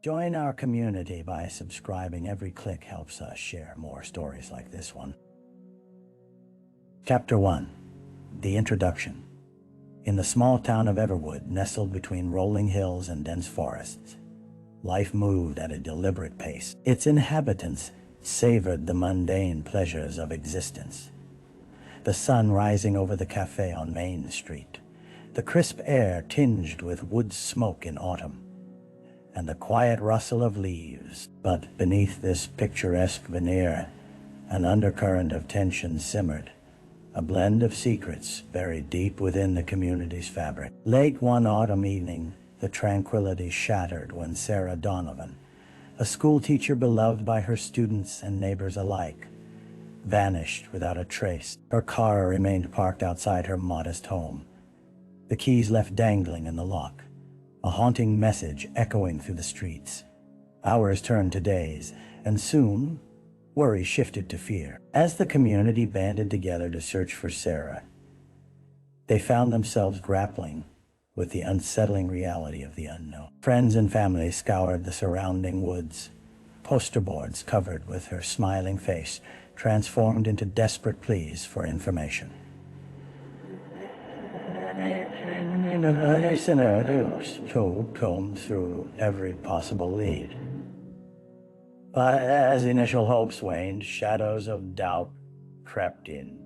Join our community by subscribing. Every click helps us share more stories like this one. Chapter 1. The Introduction. In the small town of Everwood, nestled between rolling hills and dense forests, life moved at a deliberate pace. Its inhabitants savored the mundane pleasures of existence. The sun rising over the cafe on Main Street, the crisp air tinged with wood smoke in autumn, and the quiet rustle of leaves. But beneath this picturesque veneer, an undercurrent of tension simmered, a blend of secrets buried deep within the community's fabric. Late one autumn evening, the tranquility shattered when Sarah Donovan, a schoolteacher beloved by her students and neighbors alike, vanished without a trace. Her car remained parked outside her modest home, the keys left dangling in the lock, a haunting message echoing through the streets. Hours turned to days, and soon, worry shifted to fear. As the community banded together to search for Sarah, they found themselves grappling with the unsettling reality of the unknown. Friends and family scoured the surrounding woods, poster boards covered with her smiling face transformed into desperate pleas for information. Listeners combed through every possible lead. But as initial hopes waned, shadows of doubt crept in.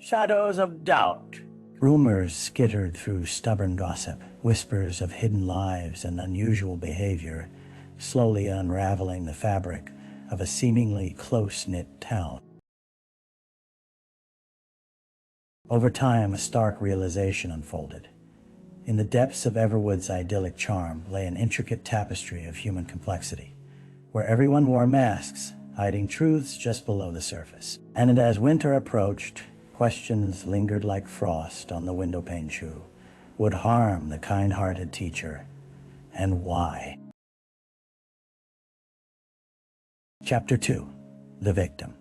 Shadows of doubt. Rumors skittered through stubborn gossip, whispers of hidden lives and unusual behavior, slowly unraveling the fabric of a seemingly close-knit town. Over time, a stark realization unfolded. In the depths of Everwood's idyllic charm lay an intricate tapestry of human complexity, where everyone wore masks, hiding truths just below the surface. And as winter approached, questions lingered like frost on the windowpane. Who would harm the kind-hearted teacher, and why? Chapter 2. The Victim.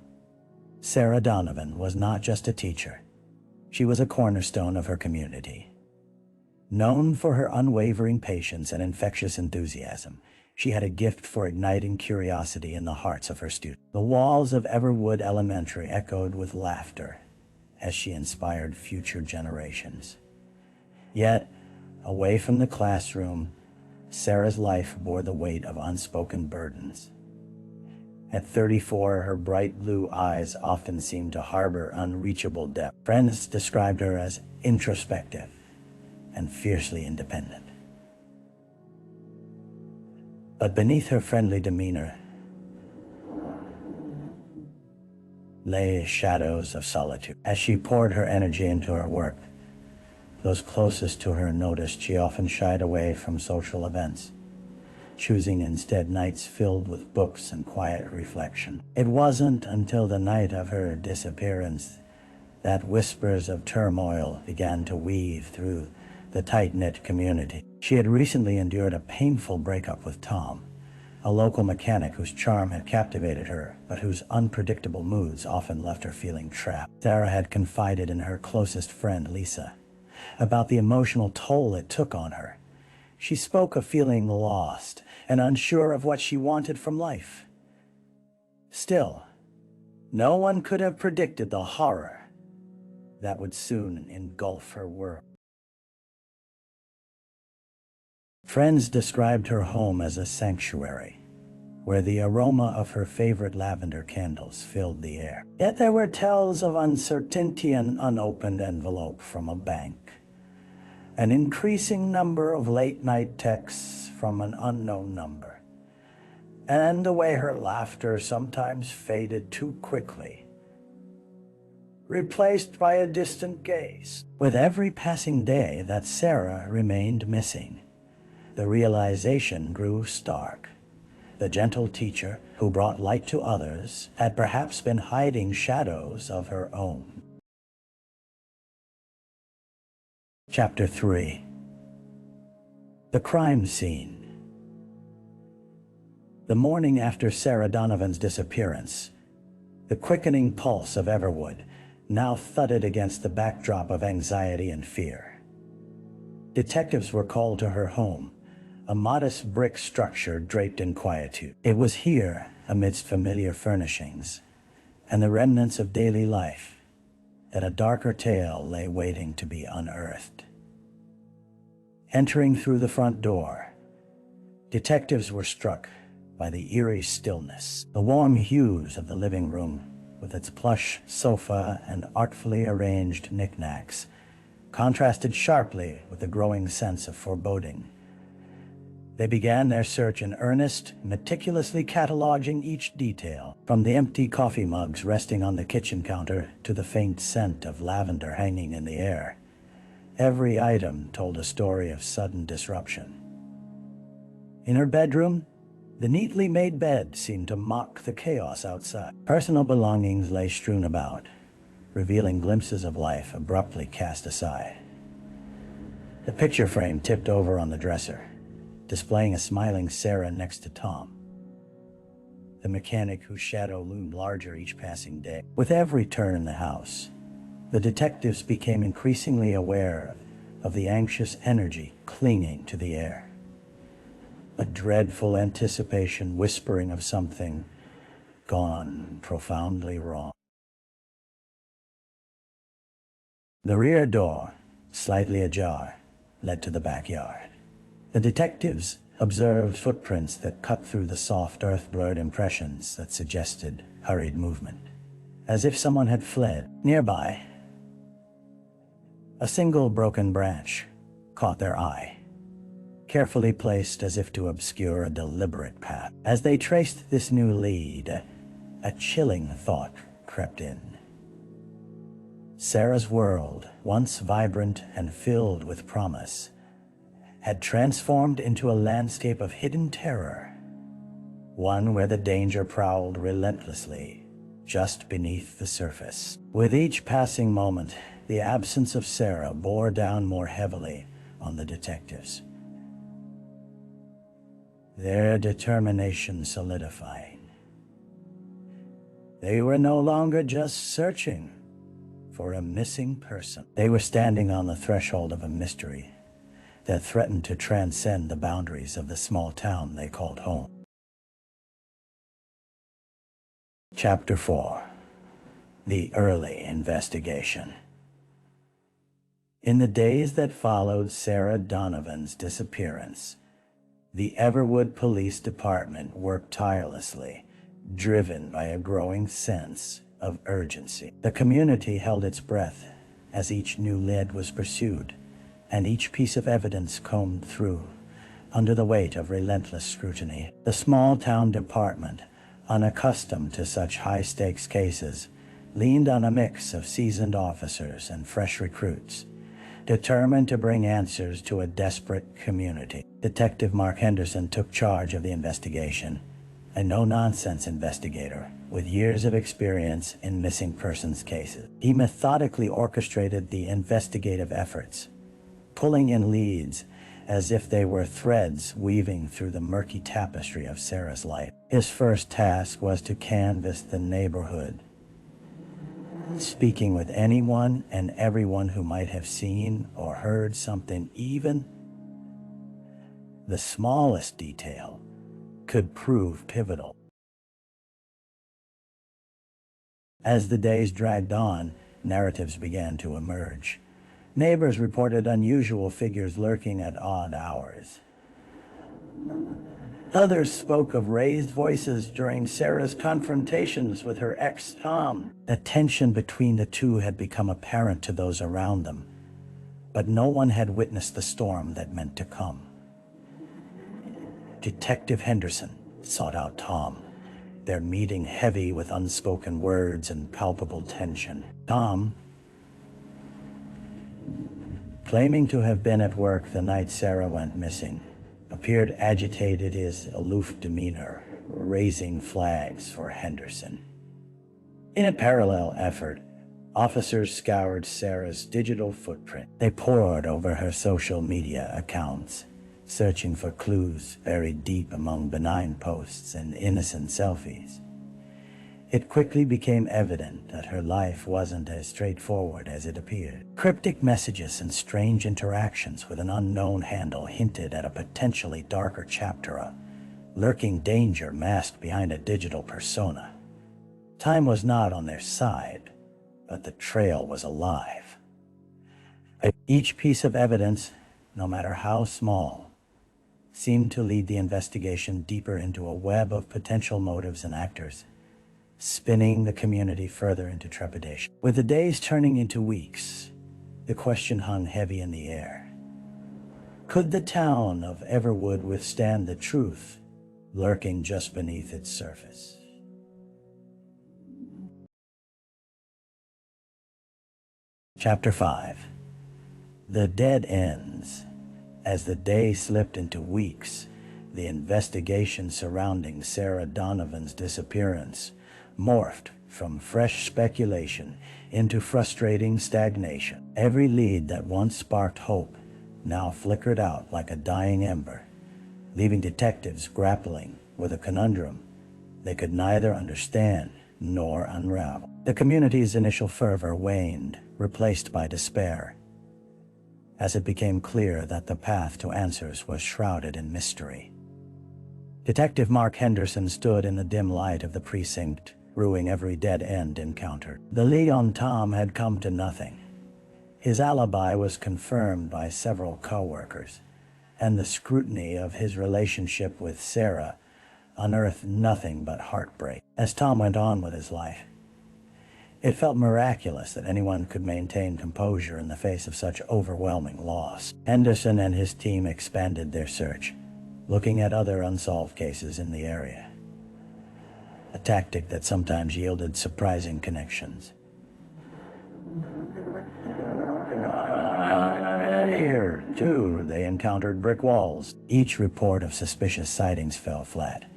Sarah Donovan was not just a teacher. She was a cornerstone of her community. Known for her unwavering patience and infectious enthusiasm, she had a gift for igniting curiosity in the hearts of her students. The walls of Everwood Elementary echoed with laughter as she inspired future generations. Yet, away from the classroom, Sarah's life bore the weight of unspoken burdens. At 34, her bright blue eyes often seemed to harbor unreachable depth. Friends described her as introspective and fiercely independent. But beneath her friendly demeanor lay shadows of solitude. As she poured her energy into her work, those closest to her noticed she often shied away from social events, choosing instead nights filled with books and quiet reflection. It wasn't until the night of her disappearance that whispers of turmoil began to weave through the tight-knit community. She had recently endured a painful breakup with Tom, a local mechanic whose charm had captivated her, but whose unpredictable moods often left her feeling trapped. Sarah had confided in her closest friend, Lisa, about the emotional toll it took on her. She spoke of feeling lost and unsure of what she wanted from life. Still, no one could have predicted the horror that would soon engulf her world. Friends described her home as a sanctuary, where the aroma of her favorite lavender candles filled the air. Yet there were tales of uncertainty, an unopened envelope from a bank, an increasing number of late-night texts from an unknown number, and the way her laughter sometimes faded too quickly, replaced by a distant gaze. With every passing day that Sarah remained missing, the realization grew stark. The gentle teacher who brought light to others had perhaps been hiding shadows of her own. Chapter 3. The Crime Scene. The morning after Sarah Donovan's disappearance, the quickening pulse of Everwood now thudded against the backdrop of anxiety and fear. Detectives were called to her home, a modest brick structure draped in quietude. It was here, amidst familiar furnishings and the remnants of daily life, that a darker tale lay waiting to be unearthed. Entering through the front door, detectives were struck by the eerie stillness. The warm hues of the living room, with its plush sofa and artfully arranged knickknacks, contrasted sharply with the growing sense of foreboding. They began their search in earnest, meticulously cataloging each detail, from the empty coffee mugs resting on the kitchen counter to the faint scent of lavender hanging in the air. Every item told a story of sudden disruption. In her bedroom, the neatly made bed seemed to mock the chaos outside. Personal belongings lay strewn about, revealing glimpses of life abruptly cast aside. The picture frame tipped over on the dresser, displaying a smiling Sarah next to Tom, the mechanic whose shadow loomed larger each passing day. With every turn in the house, the detectives became increasingly aware of the anxious energy clinging to the air. A dreadful anticipation whispering of something gone profoundly wrong. The rear door, slightly ajar, led to the backyard. The detectives observed footprints that cut through the soft earth-blurred impressions that suggested hurried movement, as if someone had fled. Nearby, a single broken branch caught their eye, carefully placed as if to obscure a deliberate path. As they traced this new lead, a chilling thought crept in. Sarah's world, once vibrant and filled with promise, had transformed into a landscape of hidden terror, one where the danger prowled relentlessly just beneath the surface. With each passing moment, the absence of Sarah bore down more heavily on the detectives, their determination solidifying. They were no longer just searching for a missing person. They were standing on the threshold of a mystery that threatened to transcend the boundaries of the small town they called home. Chapter 4. The Early Investigation. In the days that followed Sarah Donovan's disappearance, the Everwood Police Department worked tirelessly, driven by a growing sense of urgency. The community held its breath as each new lead was pursued, and each piece of evidence combed through under the weight of relentless scrutiny. The small-town department, unaccustomed to such high-stakes cases, leaned on a mix of seasoned officers and fresh recruits, determined to bring answers to a desperate community. Detective Mark Henderson took charge of the investigation, a no-nonsense investigator with years of experience in missing persons cases. He methodically orchestrated the investigative efforts, pulling in leads as if they were threads weaving through the murky tapestry of Sarah's life. His first task was to canvass the neighborhood, speaking with anyone and everyone who might have seen or heard something. Even the smallest detail could prove pivotal. As the days dragged on, narratives began to emerge. Neighbors reported unusual figures lurking at odd hours. Others spoke of raised voices during Sarah's confrontations with her ex, Tom. The tension between the two had become apparent to those around them, but no one had witnessed the storm that meant to come. Detective Henderson sought out Tom, their meeting heavy with unspoken words and palpable tension. Tom, claiming to have been at work the night Sarah went missing, appeared agitated, his aloof demeanor raising flags for Henderson. In a parallel effort, officers scoured Sarah's digital footprint. They pored over her social media accounts, searching for clues buried deep among benign posts and innocent selfies. It quickly became evident that her life wasn't as straightforward as it appeared. Cryptic messages and strange interactions with an unknown handle hinted at a potentially darker chapter, a lurking danger masked behind a digital persona. Time was not on their side, but the trail was alive. Each piece of evidence, no matter how small, seemed to lead the investigation deeper into a web of potential motives and actors, spinning the community further into trepidation. With the days turning into weeks, the question hung heavy in the air. Could the town of Everwood withstand the truth lurking just beneath its surface? Chapter 5. The Dead Ends. As the day slipped into weeks, the investigation surrounding Sarah Donovan's disappearance morphed from fresh speculation into frustrating stagnation. Every lead that once sparked hope now flickered out like a dying ember, leaving detectives grappling with a conundrum they could neither understand nor unravel. The community's initial fervor waned, replaced by despair, as it became clear that the path to answers was shrouded in mystery. Detective Mark Henderson stood in the dim light of the precinct, ruing every dead-end encounter. The lead on Tom had come to nothing. His alibi was confirmed by several co-workers, and the scrutiny of his relationship with Sarah unearthed nothing but heartbreak. As Tom went on with his life, it felt miraculous that anyone could maintain composure in the face of such overwhelming loss. Henderson and his team expanded their search, looking at other unsolved cases in the area, a tactic that sometimes yielded surprising connections. Here, too, they encountered brick walls. Each report of suspicious sightings fell flat,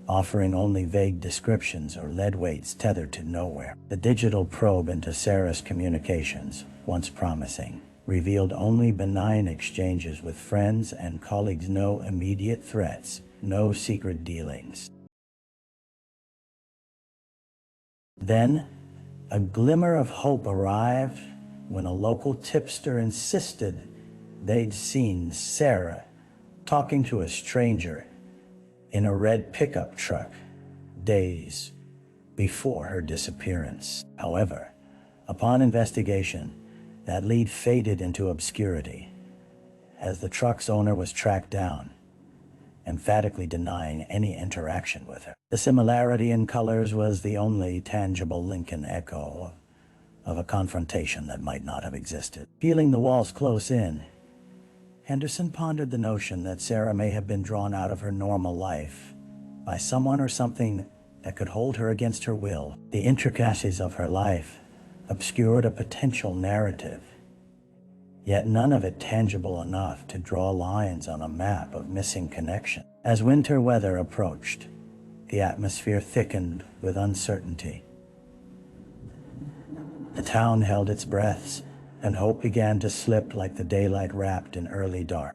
offering only vague descriptions or lead weights tethered to nowhere. The digital probe into Sarah's communications, once promising, revealed only benign exchanges with friends and colleagues, no immediate threats, no secret dealings. Then, a glimmer of hope arrived when a local tipster insisted they'd seen Sarah talking to a stranger in a red pickup truck days before her disappearance. However, upon investigation, that lead faded into obscurity as the truck's owner was tracked down, emphatically denying any interaction with her. The similarity in colors was the only tangible link and echo of a confrontation that might not have existed. Feeling the walls close in, Henderson pondered the notion that Sarah may have been drawn out of her normal life by someone or something that could hold her against her will. The intricacies of her life obscured a potential narrative, yet none of it tangible enough to draw lines on a map of missing connection. As winter weather approached, the atmosphere thickened with uncertainty. The town held its breaths, and hope began to slip like the daylight wrapped in early dark.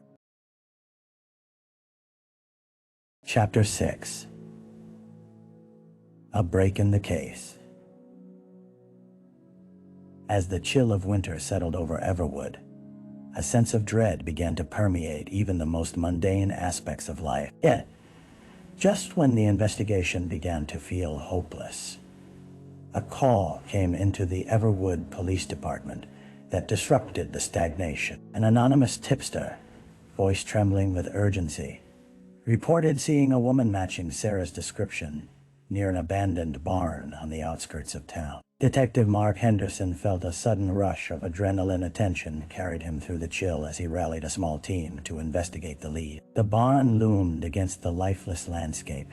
Chapter 6. A break in the case. As the chill of winter settled over Everwood, a sense of dread began to permeate even the most mundane aspects of life. Yet, just when the investigation began to feel hopeless, a call came into the Everwood Police Department that disrupted the stagnation. An anonymous tipster, voice trembling with urgency, reported seeing a woman matching Sarah's description near an abandoned barn on the outskirts of town. Detective Mark Henderson felt a sudden rush of adrenaline. Attention carried him through the chill as he rallied a small team to investigate the lead. The barn loomed against the lifeless landscape,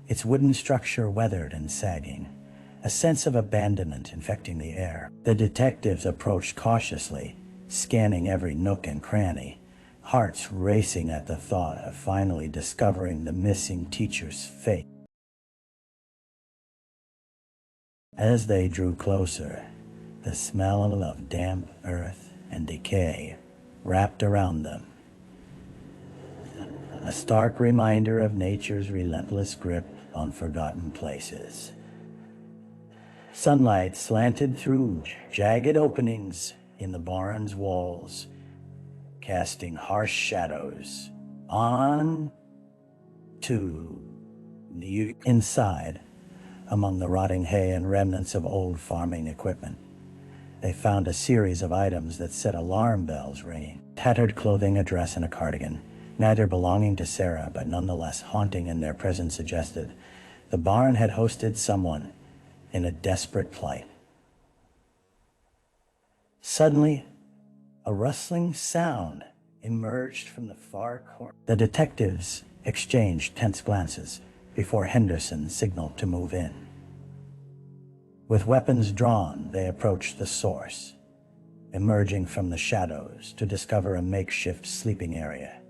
its wooden structure weathered and sagging, a sense of abandonment infecting the air. The detectives approached cautiously, scanning every nook and cranny, hearts racing at the thought of finally discovering the missing teacher's fate. As they drew closer, the smell of damp earth and decay wrapped around them, a stark reminder of nature's relentless grip on forgotten places. Sunlight slanted through jagged openings in the barn's walls, casting harsh shadows on to the inside. Among the rotting hay and remnants of old farming equipment, they found a series of items that set alarm bells ringing. Tattered clothing, a dress, and a cardigan, neither belonging to Sarah but nonetheless haunting in their presence, suggested the barn had hosted someone in a desperate plight. Suddenly, a rustling sound emerged from the far corner. The detectives exchanged tense glances before Henderson signaled to move in. With weapons drawn, they approached the source, emerging from the shadows to discover a makeshift sleeping area,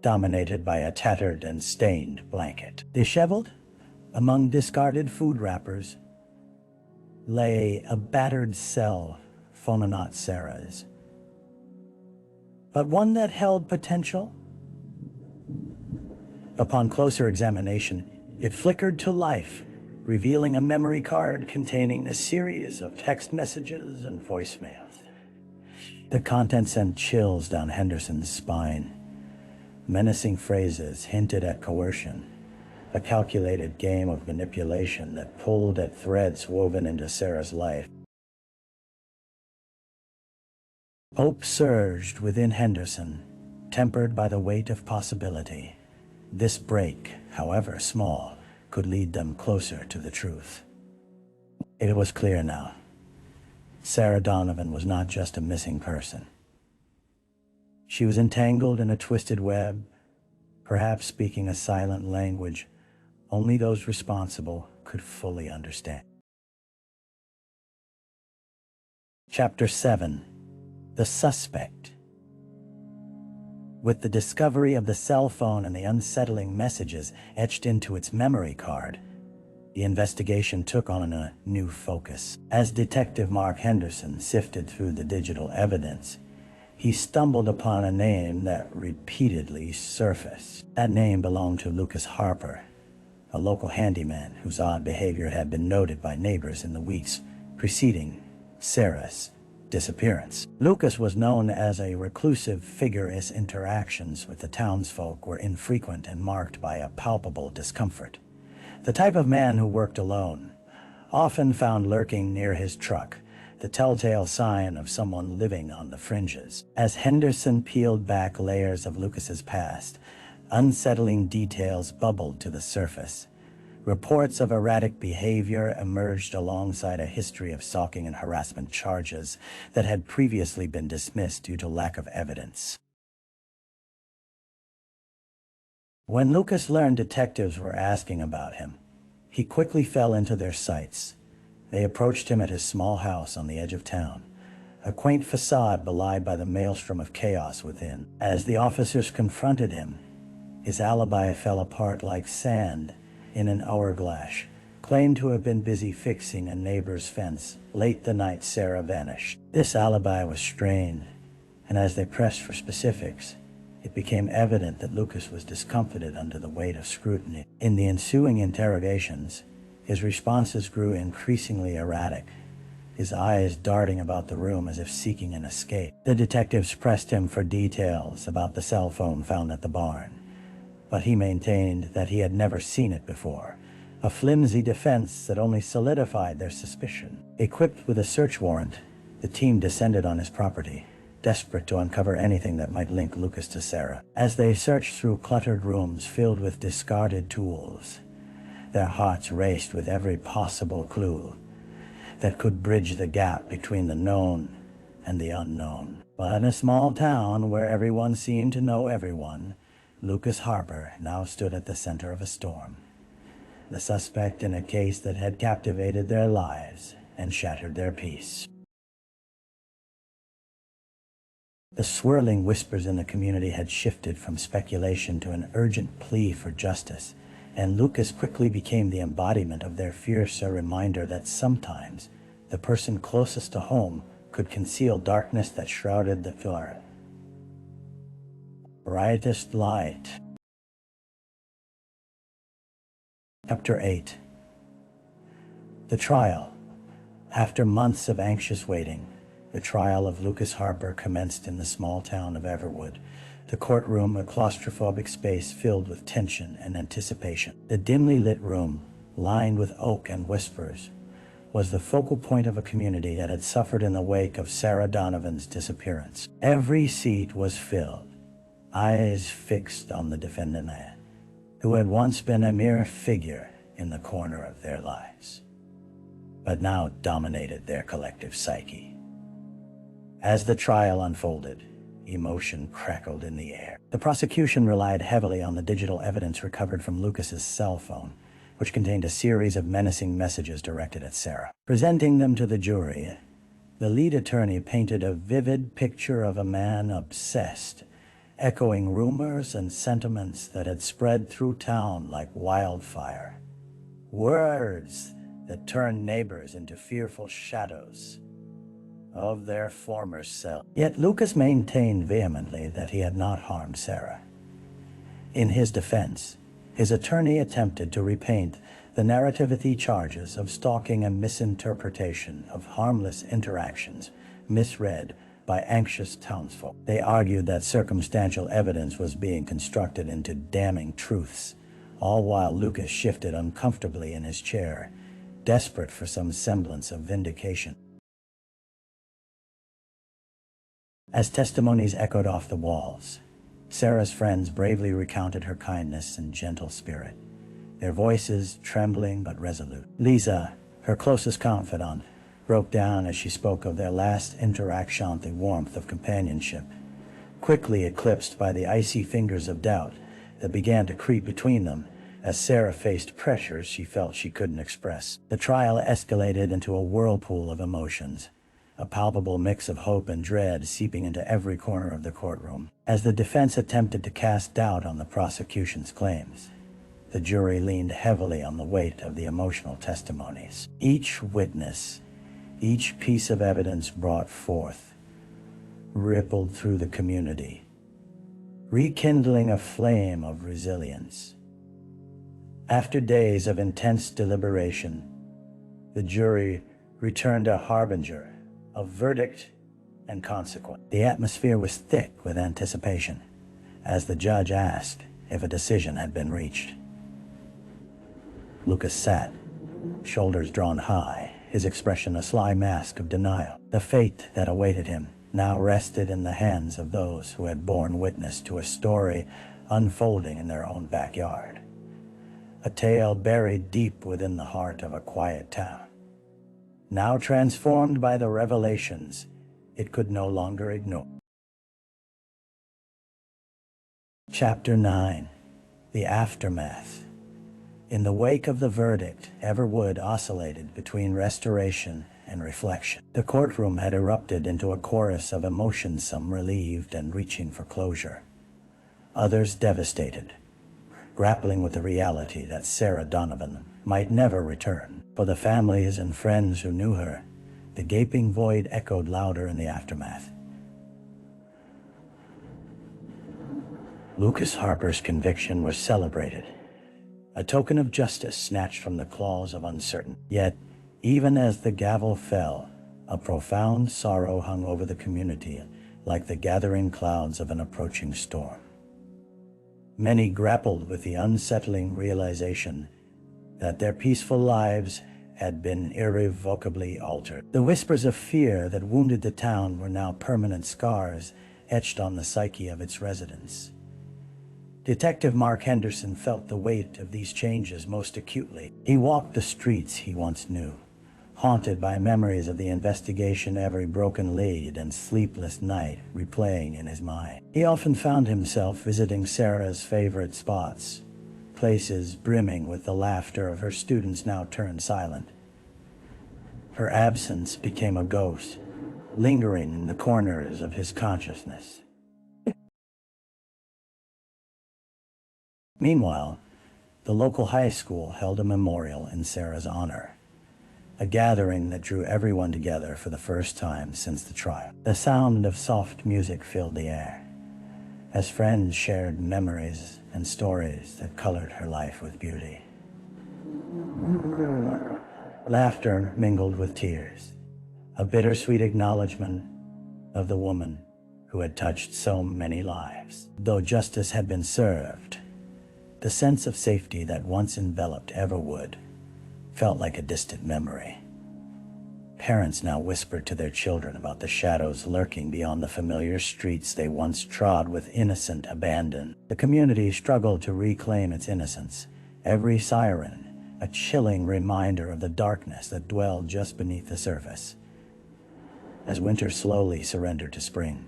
dominated by a tattered and stained blanket. Disheveled, among discarded food wrappers, lay a battered cell, not Sarah's, but one that held potential. Upon closer examination, it flickered to life, revealing a memory card containing a series of text messages and voicemails. The contents sent chills down Henderson's spine. Menacing phrases hinted at coercion, a calculated game of manipulation that pulled at threads woven into Sarah's life. Hope surged within Henderson, tempered by the weight of possibility. This break, however small, could lead them closer to the truth. It was clear now. Sarah Donovan was not just a missing person. She was entangled in a twisted web, perhaps speaking a silent language only those responsible could fully understand. Chapter 7. The Suspect. With the discovery of the cell phone and the unsettling messages etched into its memory card, the investigation took on a new focus. As Detective Mark Henderson sifted through the digital evidence, he stumbled upon a name that repeatedly surfaced. That name belonged to Lucas Harper, a local handyman whose odd behavior had been noted by neighbors in the weeks preceding Sarah's disappearance. Lucas was known as a reclusive figure. His interactions with the townsfolk were infrequent and marked by a palpable discomfort. The type of man who worked alone, often found lurking near his truck, the telltale sign of someone living on the fringes. As Henderson peeled back layers of Lucas's past, unsettling details bubbled to the surface. Reports of erratic behavior emerged alongside a history of stalking and harassment charges that had previously been dismissed due to lack of evidence. When Lucas learned detectives were asking about him, he quickly fell into their sights. They approached him at his small house on the edge of town, a quaint facade belied by the maelstrom of chaos within. As the officers confronted him, his alibi fell apart like sand in an hourglass, claimed to have been busy fixing a neighbor's fence late the night Sarah vanished. This alibi was strained, and as they pressed for specifics, it became evident that Lucas was discomfited under the weight of scrutiny. In the ensuing interrogations, his responses grew increasingly erratic, his eyes darting about the room as if seeking an escape. The detectives pressed him for details about the cell phone found at the barn, but he maintained that he had never seen it before, a flimsy defense that only solidified their suspicion. Equipped with a search warrant, the team descended on his property, desperate to uncover anything that might link Lucas to Sarah. As they searched through cluttered rooms filled with discarded tools, their hearts raced with every possible clue that could bridge the gap between the known and the unknown. But in a small town where everyone seemed to know everyone, Lucas Harper now stood at the center of a storm, the suspect in a case that had captivated their lives and shattered their peace. The swirling whispers in the community had shifted from speculation to an urgent plea for justice, and Lucas quickly became the embodiment of their fears, a reminder that sometimes the person closest to home could conceal darkness that shrouded the far brightest light. Chapter 8. The Trial. After months of anxious waiting, the trial of Lucas Harper commenced in the small town of Everwood, the courtroom a claustrophobic space filled with tension and anticipation. The dimly lit room, lined with oak and whispers, was the focal point of a community that had suffered in the wake of Sarah Donovan's disappearance. Every seat was filled, eyes fixed on the defendant, who had once been a mere figure in the corner of their lives, but now dominated their collective psyche. As the trial unfolded, emotion crackled in the air. The prosecution relied heavily on the digital evidence recovered from Lucas's cell phone, which contained a series of menacing messages directed at Sarah. Presenting them to the jury, the lead attorney painted a vivid picture of a man obsessed, echoing rumors and sentiments that had spread through town like wildfire. Words that turned neighbors into fearful shadows of their former self. Yet Lucas maintained vehemently that he had not harmed Sarah. In his defense, his attorney attempted to repaint the narrative with the charges of stalking and misinterpretation of harmless interactions misread by anxious townsfolk. They argued that circumstantial evidence was being constructed into damning truths, all while Lucas shifted uncomfortably in his chair, desperate for some semblance of vindication. As testimonies echoed off the walls, Sarah's friends bravely recounted her kindness and gentle spirit, their voices trembling but resolute. Lisa, her closest confidant, broke down as she spoke of their last interaction, the warmth of companionship, quickly eclipsed by the icy fingers of doubt that began to creep between them as Sarah faced pressures she felt she couldn't express. The trial escalated into a whirlpool of emotions, a palpable mix of hope and dread seeping into every corner of the courtroom. As the defense attempted to cast doubt on the prosecution's claims, the jury leaned heavily on the weight of the emotional testimonies. Each witness, each piece of evidence brought forth, rippled through the community, rekindling a flame of resilience. After days of intense deliberation, the jury returned a harbinger of verdict and consequence. The atmosphere was thick with anticipation as the judge asked if a decision had been reached. Lucas sat, shoulders drawn high, his expression a sly mask of denial. The fate that awaited him now rested in the hands of those who had borne witness to a story unfolding in their own backyard, a tale buried deep within the heart of a quiet town, now transformed by the revelations it could no longer ignore. Chapter 9. The Aftermath. In the wake of the verdict, Everwood oscillated between restoration and reflection. The courtroom had erupted into a chorus of emotions, some relieved and reaching for closure, others devastated, grappling with the reality that Sarah Donovan might never return. For the families and friends who knew her, the gaping void echoed louder in the aftermath. Lucas Harper's conviction was celebrated, a token of justice snatched from the claws of uncertainty. Yet, even as the gavel fell, a profound sorrow hung over the community like the gathering clouds of an approaching storm. Many grappled with the unsettling realization that their peaceful lives had been irrevocably altered. The whispers of fear that wounded the town were now permanent scars etched on the psyche of its residents. Detective Mark Henderson felt the weight of these changes most acutely. He walked the streets he once knew, haunted by memories of the investigation, every broken lead and sleepless night replaying in his mind. He often found himself visiting Sarah's favorite spots, places brimming with the laughter of her students now turned silent. Her absence became a ghost, lingering in the corners of his consciousness. Meanwhile, the local high school held a memorial in Sarah's honor, a gathering that drew everyone together for the first time since the trial. The sound of soft music filled the air, as friends shared memories and stories that colored her life with beauty. Laughter mingled with tears, a bittersweet acknowledgement of the woman who had touched so many lives. Though justice had been served, the sense of safety that once enveloped Everwood felt like a distant memory. Parents now whispered to their children about the shadows lurking beyond the familiar streets they once trod with innocent abandon. The community struggled to reclaim its innocence, every siren a chilling reminder of the darkness that dwelled just beneath the surface. As winter slowly surrendered to spring,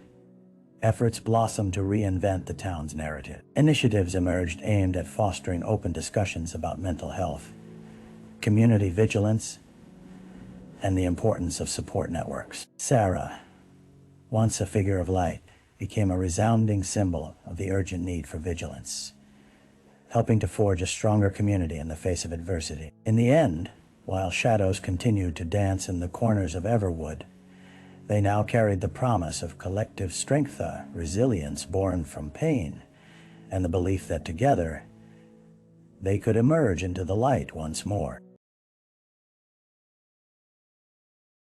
efforts blossomed to reinvent the town's narrative. Initiatives emerged aimed at fostering open discussions about mental health, community vigilance, and the importance of support networks. Sarah, once a figure of light, became a resounding symbol of the urgent need for vigilance, helping to forge a stronger community in the face of adversity. In the end, while shadows continued to dance in the corners of Everwood, they now carried the promise of collective strength, resilience born from pain, and the belief that together they could emerge into the light once more.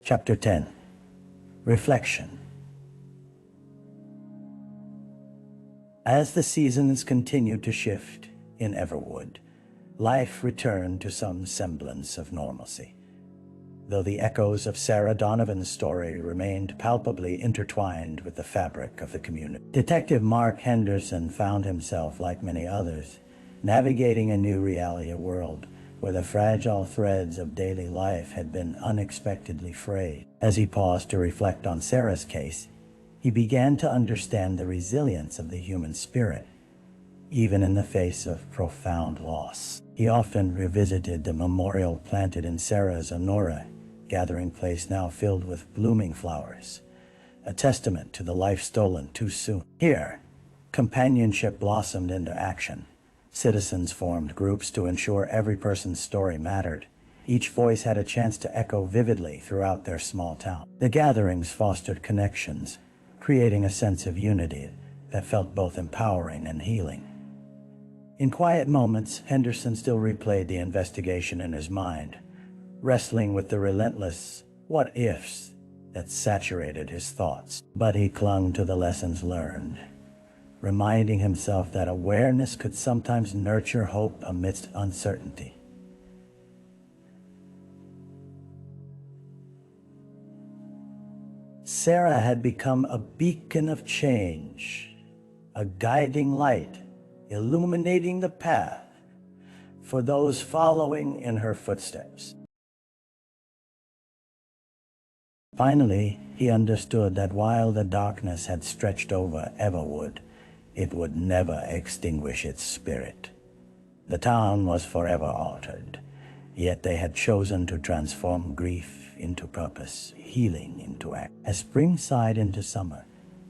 Chapter 10. Reflection. As the seasons continued to shift in Everwood, life returned to some semblance of normalcy, though the echoes of Sarah Donovan's story remained palpably intertwined with the fabric of the community. Detective Mark Henderson found himself, like many others, navigating a new reality world where the fragile threads of daily life had been unexpectedly frayed. As he paused to reflect on Sarah's case, he began to understand the resilience of the human spirit, even in the face of profound loss. He often revisited the memorial planted in Sarah's Honora gathering place, now filled with blooming flowers, a testament to the life stolen too soon. Here, companionship blossomed into action. Citizens formed groups to ensure every person's story mattered. Each voice had a chance to echo vividly throughout their small town. The gatherings fostered connections, creating a sense of unity that felt both empowering and healing. In quiet moments, Henderson still replayed the investigation in his mind, wrestling with the relentless what-ifs that saturated his thoughts. But he clung to the lessons learned, reminding himself that awareness could sometimes nurture hope amidst uncertainty. Sarah had become a beacon of change, a guiding light, illuminating the path for those following in her footsteps. Finally, he understood that while the darkness had stretched over Everwood, it would never extinguish its spirit. The town was forever altered, yet they had chosen to transform grief into purpose, healing into act. As spring sighed into summer,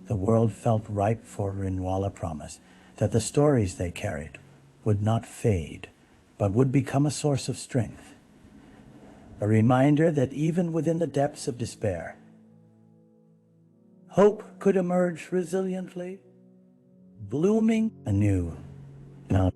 the world felt ripe for renewal, a promise that the stories they carried would not fade, but would become a source of strength. A reminder that even within the depths of despair, hope could emerge resiliently, blooming anew. Now,